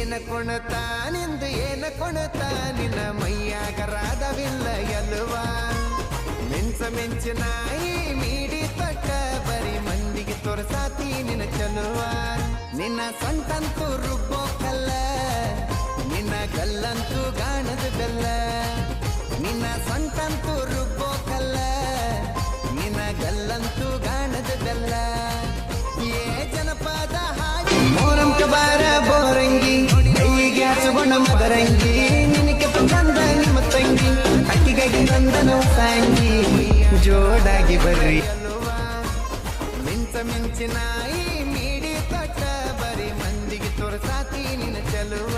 ಏನ ಕೊಣತ ನಿಂದು ಏನ ಕೊಣತ ನಿನ್ನ ಮೈಯಾಗರಾದವಿಲ್ಲ ಎಲ್ವಾ ಮಿಂಚ ಮಿಂಚಿನಾಯಿ ಮೀಡಿ ತೊಟ್ಟ ಬರೀ ಮಂದಿಗೆ ತೋರ್ಸಾತಿ ನಿನ್ನ ಚಲುವ ನಿನ್ನ ಸೊಂಟಂತೂ ರುಬ್ಬೋಕಲ್ಲ ನಿನ್ನ ಗಲ್ಲಂತೂ ಗಾಣದ ಬೆಲ್ಲ ನಿನ್ನ ಸೊಂಟಂತೂ ರುಬ್ಬೋಕಲ್ಲ ನಿನ್ನ ಗಲ್ಲಂತೂ ಗಾಣದ ಬೆಲ್ಲ ಏ ಜನಪದ ಹಾಗೆ ಮೋರಂಕ ಬಾರ ಬೋರಂಗಿ ಕೈಗೆ ಹಸುಗೊಂಡ ಮದರಂಗಿ ನಿನಗೆ ತಂದ ನಿಮ್ಮ ತಂಗಿ ಅಕ್ಕಿಗಾಗಿ ನಂದನ ತಂಗಿ ಜೋಡಾಗಿ ಬರ್ರಿ ಮಿಂಚ ಮಿಂಚಿನಾಯಿ ಮೀಡಿ ತೊಟ್ಟ ಬರೀ ಮಂದಿಗೆ ತೋರ್ಸಾತಿ ನಿನ್ನ ಚಲುವ